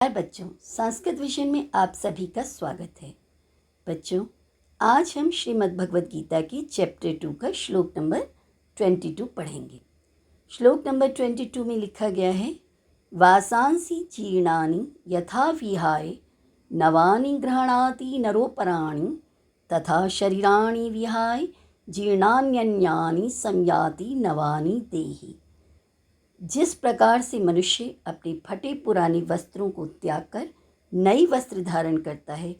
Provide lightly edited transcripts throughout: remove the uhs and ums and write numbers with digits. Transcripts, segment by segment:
बच्चों, संस्कृत विषय में आप सभी का स्वागत है। बच्चों, आज हम श्रीमद् भगवद गीता की चैप्टर 2 का श्लोक नंबर 22 पढ़ेंगे। श्लोक नंबर 22 में लिखा गया है, वासांसि जीर्णानि यथा विहाय नवानि गृह्णाति नरोपराणि तथा शरीराणि विहाय जीर्णान्यन्यानि संयाति नवानि देहि। जिस प्रकार से मनुष्य अपने फटे पुराने वस्त्रों को त्याग कर नई वस्त्र धारण करता है,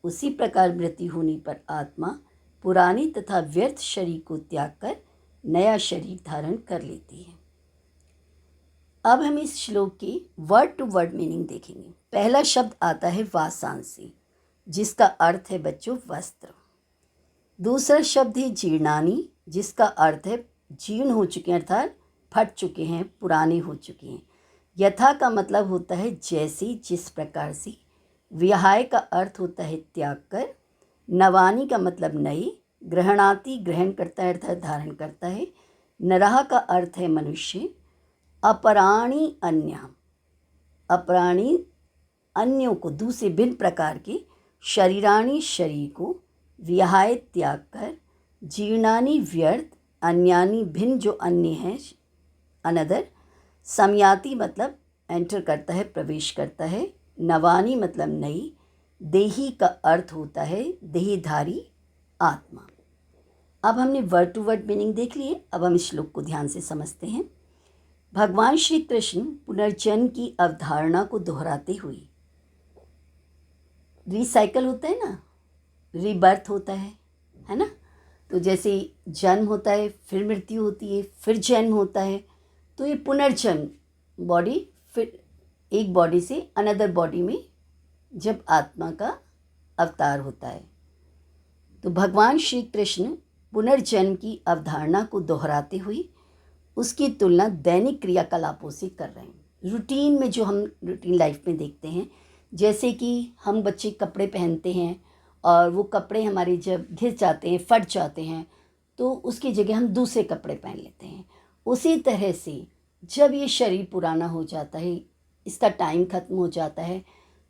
उसी प्रकार मृत्यु होने पर आत्मा पुराने तथा व्यर्थ शरीर को त्याग कर नया शरीर धारण कर लेती है। अब हम इस श्लोक की वर्ड टू वर्ड मीनिंग देखेंगे। पहला शब्द आता है वासांसी, जिसका अर्थ है बच्चों वस्त्र। दूसरा शब्द है जीर्णानी, जिसका अर्थ है जीर्ण हो चुके हैं, अर्थात फट चुके हैं, पुराने हो चुके हैं। यथा का मतलब होता है जैसे, जिस प्रकार से। विहाय का अर्थ होता है त्याग कर। नवानी का मतलब नई। ग्रहणाति ग्रहण करता है अर्थात धारण करता है। नरह का अर्थ है मनुष्य। अपराणी अन्य, अपराणी अन्यों को, दूसरे भिन्न प्रकार के। शरीराणी शरीर को। विहाय त्याग कर। जीर्णानि व्यर्थ। अन्यानि भिन्न जो अन्य हैं, अनदर। समयाति मतलब एंटर करता है, प्रवेश करता है। नवानी मतलब नई। देही का अर्थ होता है देहधारी आत्मा। अब हमने वर्ड टू वर्ड मीनिंग देख लिए। अब हम इस श्लोक को ध्यान से समझते हैं। भगवान श्री कृष्ण पुनर्जन्म की अवधारणा को दोहराते हुए, रिसाइकल होता है ना, रीबर्थ होता है ना। तो जैसे जन्म होता है, फिर मृत्यु होती है, फिर जन्म होता है, तो ये पुनर्जन्म, बॉडी फिर एक बॉडी से अनदर बॉडी में जब आत्मा का अवतार होता है। तो भगवान श्री कृष्ण पुनर्जन्म की अवधारणा को दोहराते हुए उसकी तुलना दैनिक क्रियाकलापों से कर रहे हैं। रूटीन में जो हम रूटीन लाइफ में देखते हैं, जैसे कि हम बच्चे कपड़े पहनते हैं और वो कपड़े हमारे जब घिस जाते हैं, फट जाते हैं, तो उसकी जगह हम दूसरे कपड़े पहन लेते हैं। उसी तरह से जब ये शरीर पुराना हो जाता है, इसका टाइम ख़त्म हो जाता है,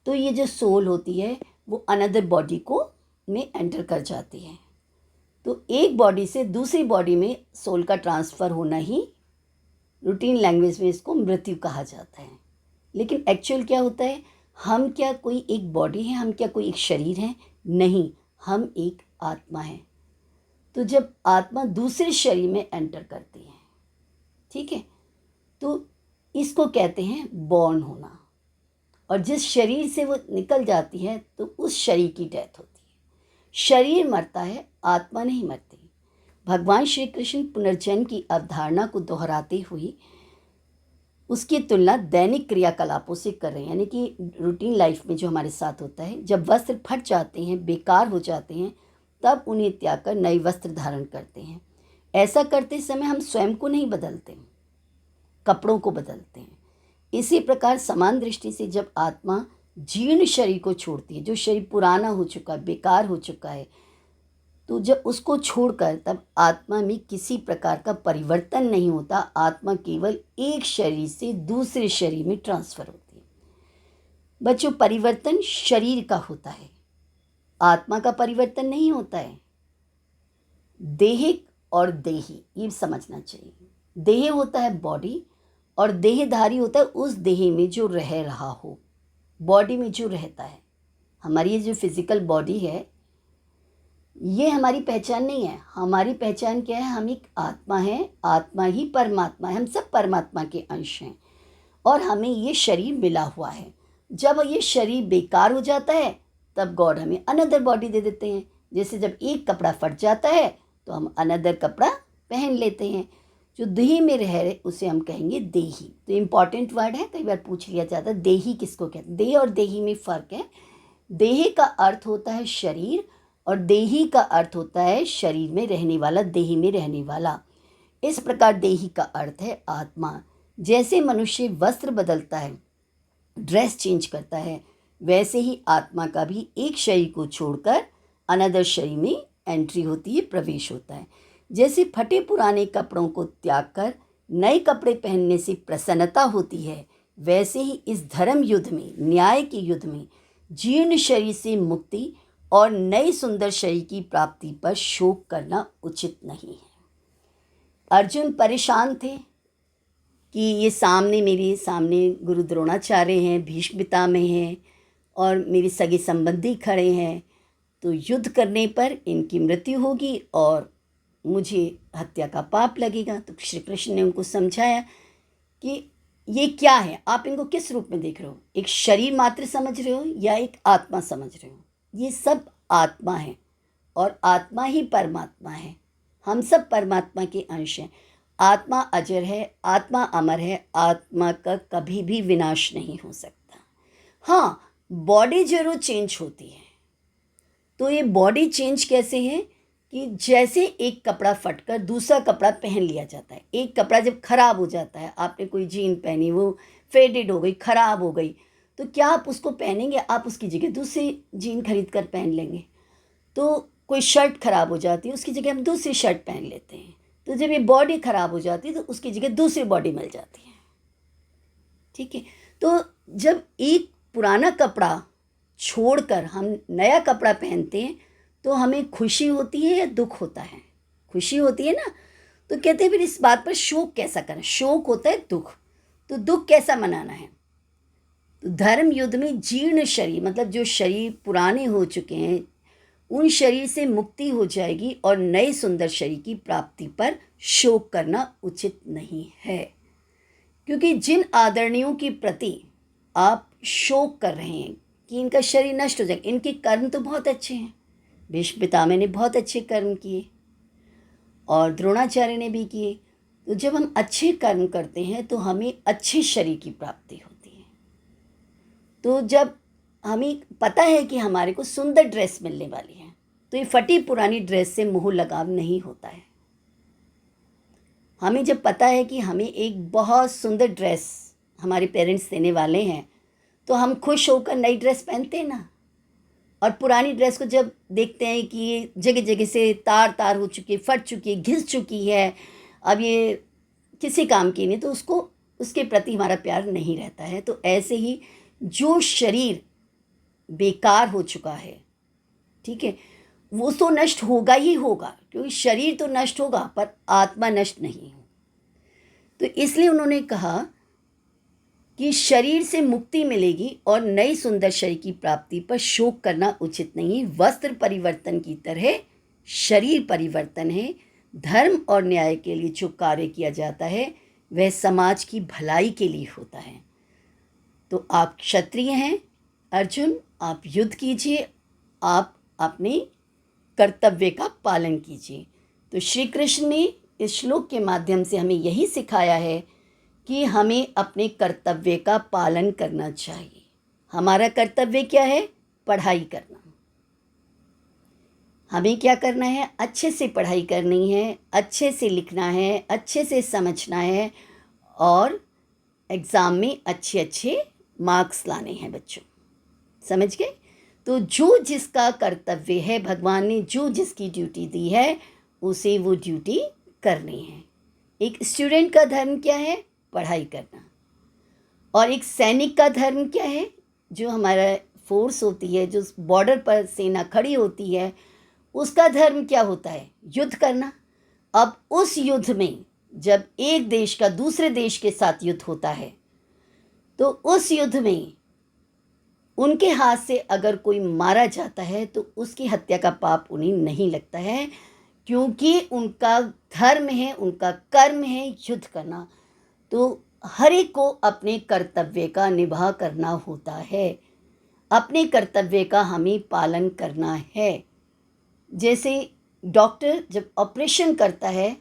तो ये जो सोल होती है वो अनदर बॉडी को में एंटर कर जाती है। तो एक बॉडी से दूसरी बॉडी में सोल का ट्रांसफ़र होना ही रूटीन लैंग्वेज में इसको मृत्यु कहा जाता है। लेकिन एक्चुअल क्या होता है, हम क्या कोई एक बॉडी है, हम क्या कोई एक शरीर है? नहीं, हम एक आत्मा है। तो जब आत्मा दूसरे शरीर में एंटर करती है, ठीक है, तो इसको कहते हैं बॉर्न होना। और जिस शरीर से वो निकल जाती है तो उस शरीर की डेथ होती है। शरीर मरता है, आत्मा नहीं मरती। भगवान श्री कृष्ण पुनर्जन्म की अवधारणा को दोहराते हुए उसकी तुलना दैनिक क्रियाकलापों से कर रहे हैं, यानी कि रूटीन लाइफ में जो हमारे साथ होता है, जब वस्त्र फट जाते हैं, बेकार हो जाते हैं, तब उन्हें त्याग कर नए वस्त्र धारण करते हैं। ऐसा करते समय हम स्वयं को नहीं बदलते, कपड़ों को बदलते हैं। इसी प्रकार समान दृष्टि से जब आत्मा जीर्ण शरीर को छोड़ती है, जो शरीर पुराना हो चुका है, बेकार हो चुका है, तो जब उसको छोड़कर तब आत्मा में किसी प्रकार का परिवर्तन नहीं होता। आत्मा केवल एक शरीर से दूसरे शरीर में ट्रांसफ़र होती है। बच्चों, परिवर्तन शरीर का होता है, आत्मा का परिवर्तन नहीं होता है। देहिक और देही, ये समझना चाहिए। देह होता है बॉडी और देहधारी होता है उस देह में जो रह रहा हो, बॉडी में जो रहता है। हमारी ये जो फिज़िकल बॉडी है, ये हमारी पहचान नहीं है। हमारी पहचान क्या है? हम एक आत्मा है, आत्मा ही परमात्मा है। हम सब परमात्मा के अंश हैं और हमें ये शरीर मिला हुआ है। जब ये शरीर बेकार हो जाता है तब गॉड हमें अनदर बॉडी दे देते हैं। जैसे जब एक कपड़ा फट जाता है तो हम अनदर कपड़ा पहन लेते हैं। जो देही में रह रहे उसे हम कहेंगे देही। तो इम्पॉर्टेंट वर्ड है, कई बार पूछ लिया जाता है देही किसको कहते हैं। देह और देही में फ़र्क है। देह का अर्थ होता है शरीर और देही का अर्थ होता है शरीर में रहने वाला, देही में रहने वाला। इस प्रकार देही का अर्थ है आत्मा। जैसे मनुष्य वस्त्र बदलता है, ड्रेस चेंज करता है, वैसे ही आत्मा का भी एक शरीर को छोड़कर अनदर शरीर में एंट्री होती है, प्रवेश होता है। जैसे फटे पुराने कपड़ों को त्याग कर नए कपड़े पहनने से प्रसन्नता होती है, वैसे ही इस धर्म युद्ध में, न्याय के युद्ध में, जीर्ण शरीर से मुक्ति और नए सुंदर शरीर की प्राप्ति पर शोक करना उचित नहीं है। अर्जुन परेशान थे कि ये मेरे सामने गुरु द्रोणाचार्य हैं, भीष्म पितामह हैं और मेरे सगे संबंधी खड़े हैं, तो युद्ध करने पर इनकी मृत्यु होगी और मुझे हत्या का पाप लगेगा। तो श्री कृष्ण ने उनको समझाया कि ये क्या है, आप इनको किस रूप में देख रहे हो, एक शरीर मात्र समझ रहे हो या एक आत्मा समझ रहे हो। ये सब आत्मा है और आत्मा ही परमात्मा है। हम सब परमात्मा के अंश हैं। आत्मा अजर है, आत्मा अमर है, आत्मा का कभी भी विनाश नहीं हो सकता। हाँ, बॉडी जरूर चेंज होती है। तो ये बॉडी चेंज कैसे है कि जैसे एक कपड़ा फटकर दूसरा कपड़ा पहन लिया जाता है। एक कपड़ा जब खराब हो जाता है, आपने कोई जीन पहनी, वो फेडेड हो गई, खराब हो गई, तो क्या आप उसको पहनेंगे? आप उसकी जगह दूसरी जीन खरीद कर पहन लेंगे। तो कोई शर्ट खराब हो जाती है, उसकी जगह हम दूसरी शर्ट पहन लेते हैं। तो जब ये बॉडी खराब हो जाती है तो उसकी जगह दूसरी बॉडी मिल जाती है। ठीक है, तो जब एक पुराना कपड़ा छोड़कर हम नया कपड़ा पहनते हैं तो हमें खुशी होती है या दुख होता है? खुशी होती है ना। तो कहते हैं फिर इस बात पर शोक कैसा करें? शोक होता है दुख। तो दुख कैसा मनाना है? तो धर्म युद्ध में जीर्ण शरीर, मतलब जो शरीर पुराने हो चुके हैं, उन शरीर से मुक्ति हो जाएगी और नए सुंदर शरीर की प्राप्ति पर शोक करना उचित नहीं है। क्योंकि जिन आदरणीयों के प्रति आप शोक कर रहे हैं कि इनका शरीर नष्ट हो जाएगा, इनके कर्म तो बहुत अच्छे हैं। भीष्म पितामह ने बहुत अच्छे कर्म किए और द्रोणाचार्य ने भी किए। तो जब हम अच्छे कर्म करते हैं तो हमें अच्छे शरीर की प्राप्ति होती है। तो जब हमें पता है कि हमारे को सुंदर ड्रेस मिलने वाली है, तो ये फटी पुरानी ड्रेस से मोह लगाव नहीं होता है। हमें जब पता है कि हमें एक बहुत सुंदर ड्रेस हमारे पेरेंट्स देने वाले हैं, तो हम खुश होकर नई ड्रेस पहनते हैं ना। और पुरानी ड्रेस को जब देखते हैं कि ये जगह जगह से तार तार हो चुकी है, फट चुकी है, घिस चुकी है, अब ये किसी काम की नहीं, तो उसके प्रति हमारा प्यार नहीं रहता है। तो ऐसे ही जो शरीर बेकार हो चुका है, ठीक है, वो तो नष्ट होगा ही होगा, क्योंकि शरीर तो नष्ट होगा पर आत्मा नष्ट नहीं हो। तो इसलिए उन्होंने कहा कि शरीर से मुक्ति मिलेगी और नई सुंदर शरीर की प्राप्ति पर शोक करना उचित नहीं। वस्त्र परिवर्तन की तरह शरीर परिवर्तन है। धर्म और न्याय के लिए जो कार्य किया जाता है वह समाज की भलाई के लिए होता है। तो आप क्षत्रिय हैं अर्जुन, आप युद्ध कीजिए, आप अपने कर्तव्य का पालन कीजिए। तो श्री कृष्ण ने इस श्लोक के माध्यम से हमें यही सिखाया है कि हमें अपने कर्तव्य का पालन करना चाहिए। हमारा कर्तव्य क्या है? पढ़ाई करना। हमें क्या करना है? अच्छे से पढ़ाई करनी है, अच्छे से लिखना है, अच्छे से समझना है और एग्ज़ाम में अच्छे अच्छे मार्क्स लाने हैं बच्चों। समझ गए? तो जो जिसका कर्तव्य है, भगवान ने जो जिसकी ड्यूटी दी है उसे वो ड्यूटी करनी है। एक स्टूडेंट का धर्म क्या है? पढ़ाई करना। और एक सैनिक का धर्म क्या है? जो हमारा फोर्स होती है, जो बॉर्डर पर सेना खड़ी होती है, उसका धर्म क्या होता है? युद्ध करना। अब उस युद्ध में जब एक देश का दूसरे देश के साथ युद्ध होता है तो उस युद्ध में उनके हाथ से अगर कोई मारा जाता है तो उसकी हत्या का पाप उन्हें नहीं लगता है, क्योंकि उनका धर्म है, उनका कर्म है युद्ध करना। तो हर एक को अपने कर्तव्य का निभा करना होता है। अपने कर्तव्य का हमें पालन करना है। जैसे डॉक्टर जब ऑपरेशन करता है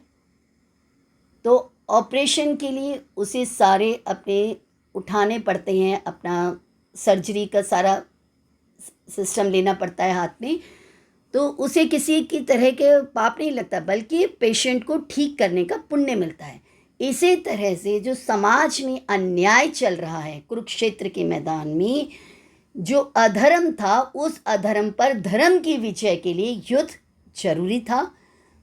तो ऑपरेशन के लिए उसे सारे अपने उठाने पड़ते हैं, अपना सर्जरी का सारा सिस्टम लेना पड़ता है हाथ में। तो उसे किसी की तरह के पाप नहीं लगता, बल्कि पेशेंट को ठीक करने का पुण्य मिलता है। इसी तरह से जो समाज में अन्याय चल रहा है, कुरुक्षेत्र के मैदान में जो अधर्म था, उस अधर्म पर धर्म की विजय के लिए युद्ध जरूरी था।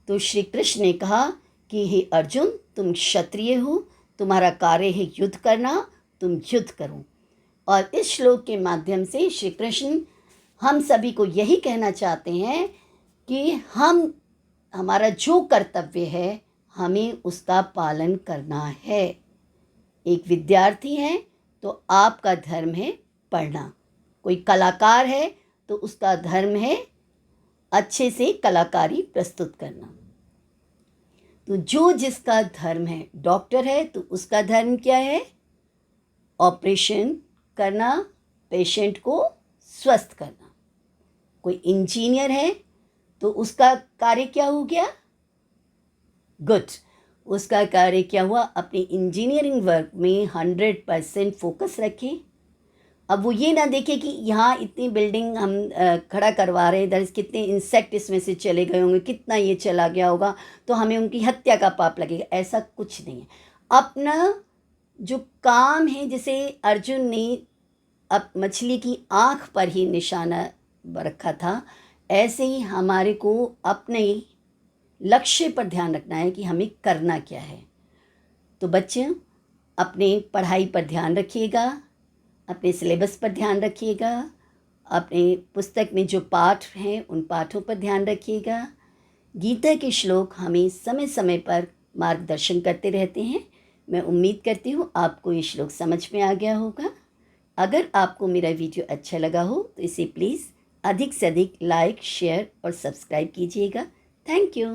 तो श्री कृष्ण ने कहा कि हे अर्जुन, तुम क्षत्रिय हो, तुम्हारा कार्य है युद्ध करना, तुम युद्ध करो। और इस श्लोक के माध्यम से श्री कृष्ण हम सभी को यही कहना चाहते हैं कि हमारा जो कर्तव्य है हमें उसका पालन करना है। एक विद्यार्थी है तो आपका धर्म है पढ़ना, कोई कलाकार है तो उसका धर्म है अच्छे से कलाकारी प्रस्तुत करना। तो जो जिसका धर्म है, डॉक्टर है तो उसका धर्म क्या है? ऑपरेशन करना, पेशेंट को स्वस्थ करना। कोई इंजीनियर है तो उसका कार्य क्या हो गया? गुड। उसका कार्य क्या हुआ? अपनी इंजीनियरिंग वर्क में 100% फोकस रखें। अब वो ये ना देखे कि यहाँ इतनी बिल्डिंग हम खड़ा करवा रहे हैं, इधर कितने इंसेक्ट इसमें से चले गए होंगे, कितना ये चला गया होगा तो हमें उनकी हत्या का पाप लगेगा। ऐसा कुछ नहीं है। अपना जो काम है, जैसे अर्जुन ने अब मछली की आँख पर ही निशाना रखा था, ऐसे ही हमारे को अपने लक्ष्य पर ध्यान रखना है कि हमें करना क्या है। तो बच्चे अपने पढ़ाई पर ध्यान रखिएगा, अपने सिलेबस पर ध्यान रखिएगा, अपने पुस्तक में जो पाठ हैं उन पाठों पर ध्यान रखिएगा। गीता के श्लोक हमें समय समय पर मार्गदर्शन करते रहते हैं। मैं उम्मीद करती हूँ आपको ये श्लोक समझ में आ गया होगा। अगर आपको मेरा वीडियो अच्छा लगा हो तो इसे प्लीज़ अधिक से अधिक लाइक, शेयर और सब्सक्राइब कीजिएगा। Thank you.